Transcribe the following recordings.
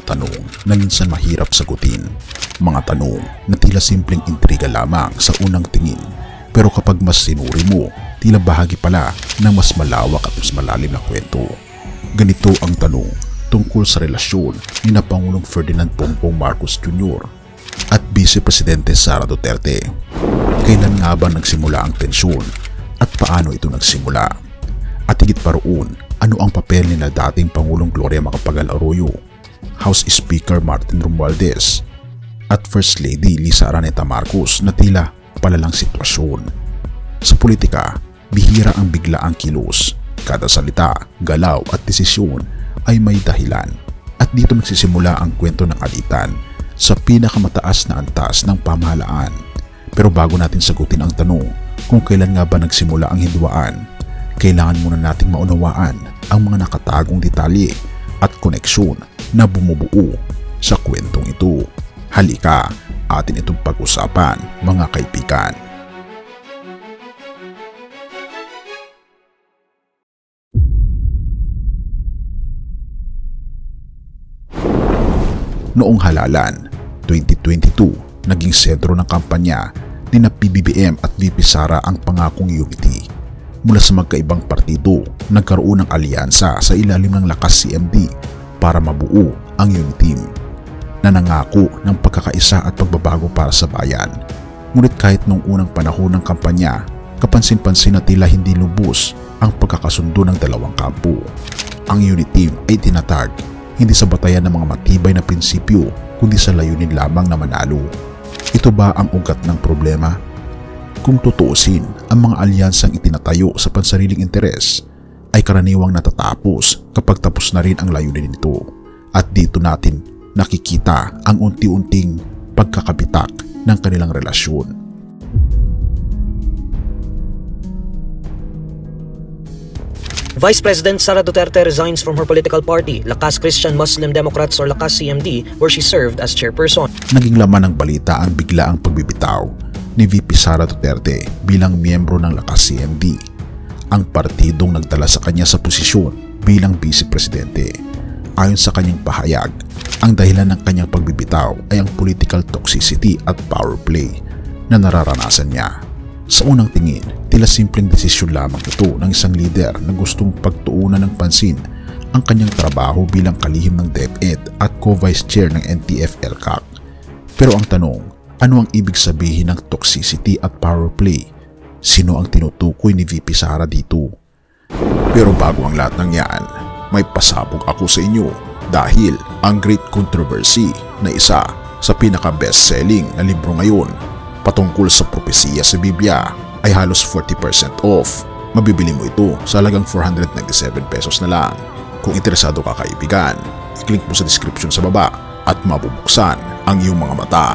mga tanong na minsan mahirap sagutin. Mga tanong na tila simpleng intriga lamang sa unang tingin, pero kapag mas sinuri mo, tila bahagi pala ng mas malawak at mas malalim na kwento. Ganito ang tanong tungkol sa relasyon ni na Pangulong Ferdinand Bongbong Marcos Jr. at Vice Presidente Sara Duterte. Kailan nga ba nagsimula ang tensyon at paano ito nagsimula? At higit pa roon, ano ang papel ni na dating Pangulong Gloria Macapagal-Arroyo, House Speaker Martin Romualdez at First Lady Lisa Araneta Marcos na tila palalang sitwasyon? Sa politika, bihira ang biglaang kilos. Kada salita, galaw at desisyon ay may dahilan. At dito nagsisimula ang kwento ng alitan sa pinakamataas na antas ng pamahalaan. Pero bago natin sagutin ang tanong kung kailan nga ba nagsimula ang hidwaan, kailangan muna nating maunawaan ang mga nakatagong detalye at koneksyon na bumubuo sa kwentong ito. Halika, atin itong pag-usapan, mga kaibigan. Noong halalan, 2022, naging sentro ng kampanya ni na PBBM at VP Sara ang pangakong unity. Mula sa magkaibang partido, nagkaroon ng alyansa sa ilalim ng Lakas CMD para mabuo ang unity team na nangako ng pagkakaisa at pagbabago para sa bayan. Ngunit kahit noong unang panahon ng kampanya, kapansin-pansin na tila hindi lubos ang pagkakasundo ng dalawang kampo. Ang unity team ay tinatag hindi sa batayan ng mga matibay na prinsipyo kundi sa layunin lamang na manalo. Ito ba ang ugat ng problema? Kung tutuusin, ang mga alyansang itinatayo sa pansariling interes ay karaniwang natatapos kapag tapos na rin ang layunin nito. At dito natin nakikita ang unti-unting pagkakabitak ng kanilang relasyon. Vice President Sara Duterte resigns from her political party, Lakas Christian Muslim Democrats or Lakas CMD, where she served as chairperson. Naging laman ng balita ang biglaang pagbibitaw ni VP Sara Duterte bilang miyembro ng Lakas CMD, ang partidong nagdala sa kanya sa posisyon bilang Vice Presidente. Ayon sa kanyang pahayag, ang dahilan ng kanyang pagbibitaw ay ang political toxicity at power play na nararanasan niya. Sa unang tingin, tila simpleng desisyon lamang ito ng isang leader na gustong pagtuunan ng pansin ang kanyang trabaho bilang kalihim ng DepEd at co-vice chair ng NTF-ELCAC. Pero ang tanong, ano ang ibig sabihin ng toxicity at power play? Sino ang tinutukoy ni VP Sara dito? Pero bago ang lahat ng yan, may pasabog ako sa inyo dahil ang Great Controversy na isa sa pinaka-best-selling na libro ngayon patungkol sa propesiya sa Biblia ay halos 40% off. Mabibili mo ito sa halagang 497 pesos na lang. Kung interesado ka kaibigan, i-click mo sa description sa baba at mabubuksan ang iyong mga mata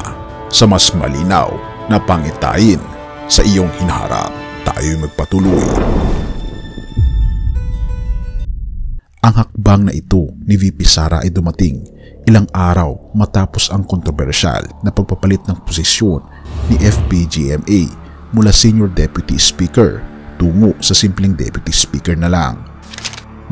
sa mas malinaw na pangitain sa iyong hinaharap. Tayo'y magpatuloy. Ang hakbang na ito ni VP Sara ay dumating ilang araw matapos ang kontrobersyal na pagpapalit ng posisyon ni FPGMA mula Senior Deputy Speaker tungo sa simpleng Deputy Speaker na lang.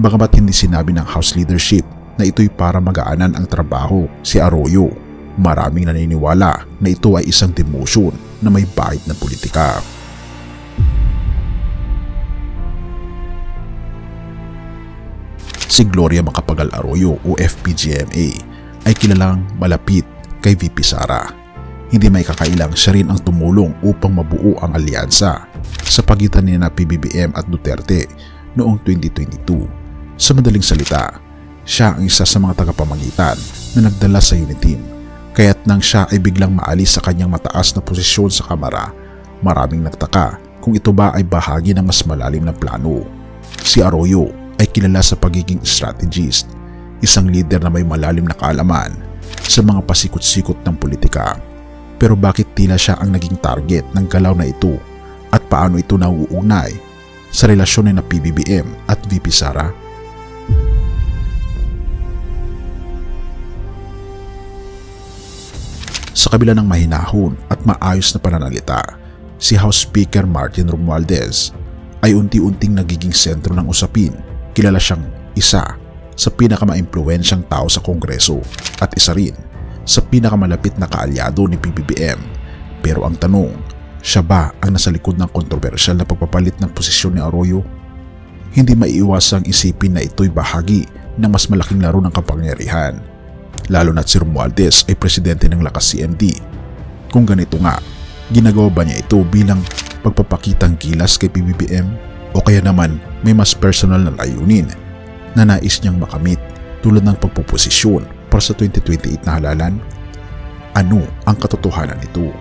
Bagamat hindi sinabi ng House Leadership na ito'y para magaanan ang trabaho si Arroyo, maraming naniniwala na ito ay isang demotion na may bahid na politika. Si Gloria Macapagal-Arroyo o FPGMA ay kilalang malapit kay VP Sara. Hindi may kakailang siya rin ang tumulong upang mabuo ang alyansa sa pagitan ni na PBBM at Duterte noong 2022. Sa madaling salita, siya ang isa sa mga tagapamagitan na nagdala sa unity team. Kaya't nang siya ay biglang maalis sa kanyang mataas na posisyon sa Kamara, maraming nagtaka kung ito ba ay bahagi ng mas malalim na plano. Si Arroyo ay kilala sa pagiging strategist, isang leader na may malalim na kaalaman sa mga pasikot-sikot ng politika. Pero bakit tila siya ang naging target ng galaw na ito at paano ito nauugnay sa relasyon ni na PBBM at VP Sara? Sa kabila ng mahinahon at maayos na pananalita, si House Speaker Martin Romualdez ay unti-unting nagiging sentro ng usapin. Kilala siyang isa sa pinakamaimpluwensyang tao sa Kongreso at isa rin sa pinakamalapit na kaalyado ni PBBM. Pero ang tanong, siya ba ang nasa likod ng kontrobersyal na pagpapalit ng posisyon ni Arroyo? Hindi maiiwasang isipin na ito'y bahagi ng mas malaking laro ng kapangyarihan, lalo na't si Romualdez ay presidente ng Lakas CMD. Kung ganito nga, ginagawa ba niya ito bilang pagpapakitang gilas kay PBBM o kaya naman may mas personal na layunin na nais niyang makamit tulad ng pagpuposisyon para sa 2028 na halalan? Ano ang katotohanan nito?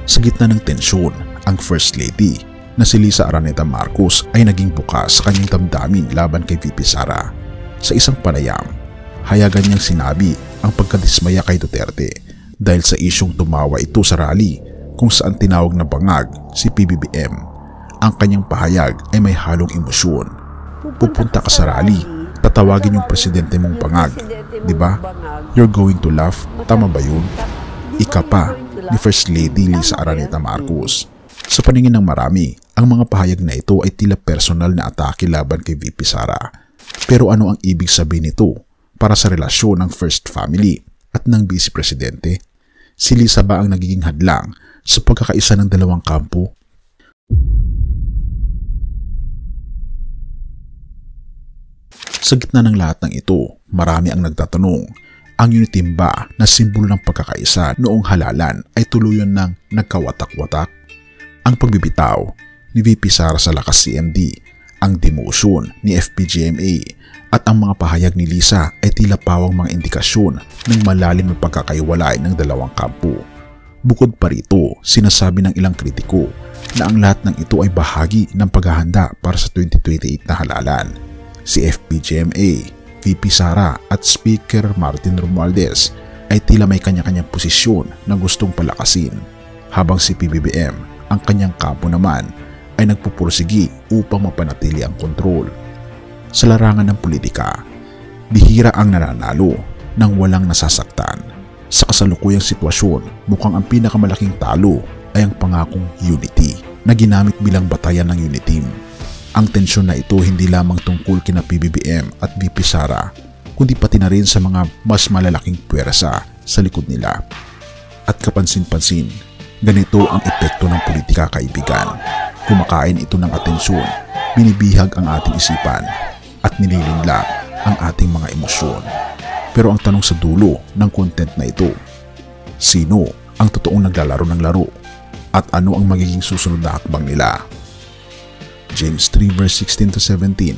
Sa gitna ng tensyon, ang First Lady na si Lisa Araneta Marcos ay naging bukas sa kanyang damdamin laban kay VP Sara. Sa isang panayam, hayagan niyang sinabi ang pagkadismaya kay Duterte dahil sa isyong tumawa ito sa rally kung saan tinawag na bangag si PBBM. Ang kanyang pahayag ay may halong emosyon. Pupunta ka sa rally, tatawagin yung presidente mong bangag, di ba? You're going to laugh, tama ba yun? Ika pa ni First Lady Lisa Araneta Marcos. Sa paningin ng marami, ang mga pahayag na ito ay tila personal na atake laban kay VP Sara. Pero ano ang ibig sabihin nito para sa relasyon ng First Family at ng Vice Presidente? Si Lisa ba ang nagiging hadlang sa pagkakaisa ng dalawang kampo? Sa gitna ng lahat ng ito, marami ang nagtatanong, ang unity ba na simbolo ng pagkakaisa noong halalan ay tuluyan ng nagkawatak-watak? Ang pagbibitaw ni VP Sara sa Lakas CMD, ang demotion ni FPGMA at ang mga pahayag ni Lisa ay tila pawang mga indikasyon ng malalim na pagkakaiwalay ng dalawang kampo. Bukod pa rito, sinasabi ng ilang kritiko na ang lahat ng ito ay bahagi ng paghahanda para sa 2028 na halalan. Si FPGMA, VP Sara at Speaker Martin Romualdez ay tila may kanya-kanyang posisyon na gustong palakasin, habang si PBBM, ang kanyang kampo naman, ay nagpupursigi upang mapanatili ang kontrol. Sa larangan ng politika, bihira ang nananalo nang walang nasasaktan. Sa kasalukuyang sitwasyon, mukhang ang pinakamalaking talo ay ang pangakong unity na ginamit bilang batayan ng Uniteam. Ang tensyon na ito hindi lamang tungkol kina PBBM at VP Sara, kundi pati na rin sa mga mas malalaking puwersa sa likod nila. At kapansin-pansin, ganito ang epekto ng politika, kaibigan. Kumakain ito ng atensyon, binibihag ang ating isipan, at nililinlang ang ating mga emosyon. Pero ang tanong sa dulo ng content na ito, sino ang totoong naglalaro ng laro? At ano ang magiging susunod na hakbang nila? James 3 verse 16-17.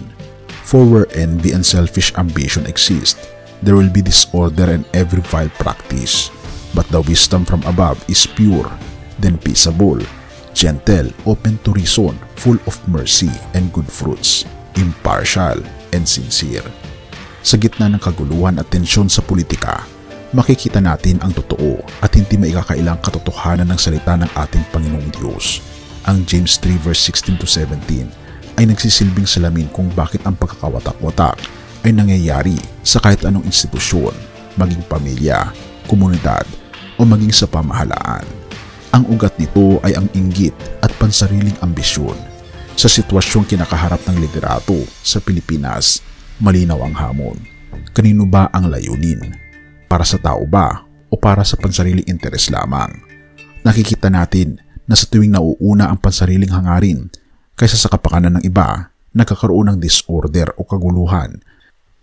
For where envy and selfish ambition exist, there will be disorder and every vile practice. But the wisdom from above is pure, then peaceable, gentle, open to reason, full of mercy and good fruits, impartial and sincere. Sa gitna ng kaguluhan at tensyon sa politika, makikita natin ang totoo at hindi maikakailang katotohanan ng salita ng ating Panginoong Diyos. Ang James 3 verse 16-17 ay nagsisilbing salamin kung bakit ang pagkakawatak-watak ay nangyayari sa kahit anong institusyon, maging pamilya, komunidad o maging sa pamahalaan. Ang ugat nito ay ang inggit at pansariling ambisyon. Sa sitwasyong kinakaharap ng liderato sa Pilipinas, malinaw ang hamon. Kanino ba ang layunin? Para sa tao ba o para sa pansariling interes lamang? Nakikita natin na sa tuwing nauuna ang pansariling hangarin kaysa sa kapakanan ng iba, nagkakaroon ng disorder o kaguluhan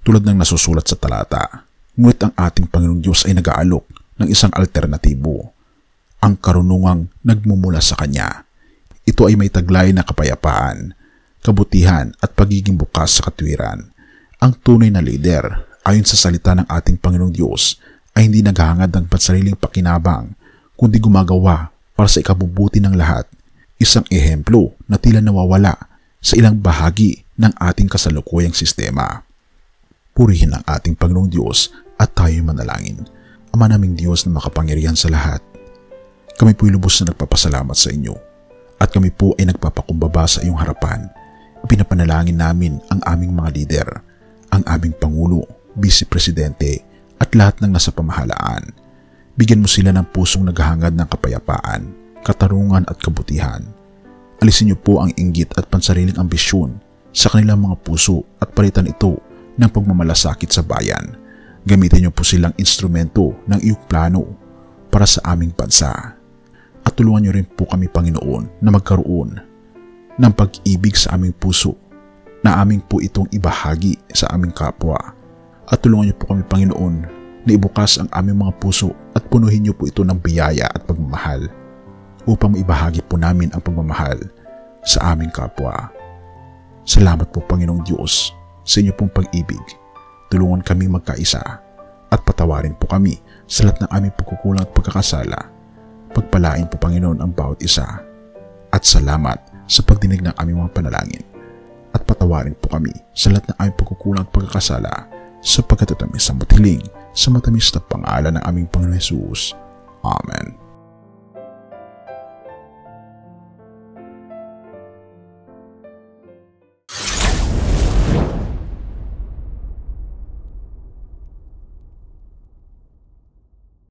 tulad ng nasusulat sa talata. Ngunit ang ating Panginoong Diyos ay nag-aalok ng isang alternatibo, ang karunungang nagmumula sa Kanya. Ito ay may taglay na kapayapaan, kabutihan at pagiging bukas sa katwiran. Ang tunay na leader, ayon sa salita ng ating Panginoong Diyos, ay hindi naghahangad ng pansariling pakinabang, kundi gumagawa para sa ikabubuti ng lahat. Isang ehemplo na tila nawawala sa ilang bahagi ng ating kasalukuyang sistema. Purihin ang ating Panginoong Diyos at tayo'y manalangin. Ama naming Diyos na makapangyarihan sa lahat, kami po'y lubos na nagpapasalamat sa inyo at kami po ay nagpapakumbaba sa iyong harapan. Pinapanalangin namin ang aming mga lider, ang aming Pangulo, Vice Presidente at lahat ng nasa pamahalaan. Bigyan mo sila ng pusong naghahangad ng kapayapaan, katarungan at kabutihan. Alisin niyo po ang inggit at pansariling ambisyon sa kanilang mga puso at palitan ito ng pagmamalasakit sa bayan. Gamitin niyo po silang instrumento ng iyong plano para sa aming bansa. At tulungan niyo rin po kami, Panginoon, na magkaroon ng pag-ibig sa aming puso na aming po itong ibahagi sa aming kapwa. At tulungan niyo po kami, Panginoon, na ibukas ang aming mga puso at punuhin niyo po ito ng biyaya at pagmamahal upang maibahagi po namin ang pagmamahal sa aming kapwa. Salamat po, Panginoong Diyos, sa inyo pong pag-ibig. Tulungan kami magkaisa at patawarin po kami sa lahat ng aming pagkukulang at pagkakasala. Pagpalain po, Panginoon, ang bawat isa. At salamat sa pagdinig ng aming mga panalangin. At patawarin po kami sa lahat ng aming pagkukulang at pagkakasala sapagkat ito sa matiling, sa matamis na pangalan ng aming Panginoon Jesus. Amen.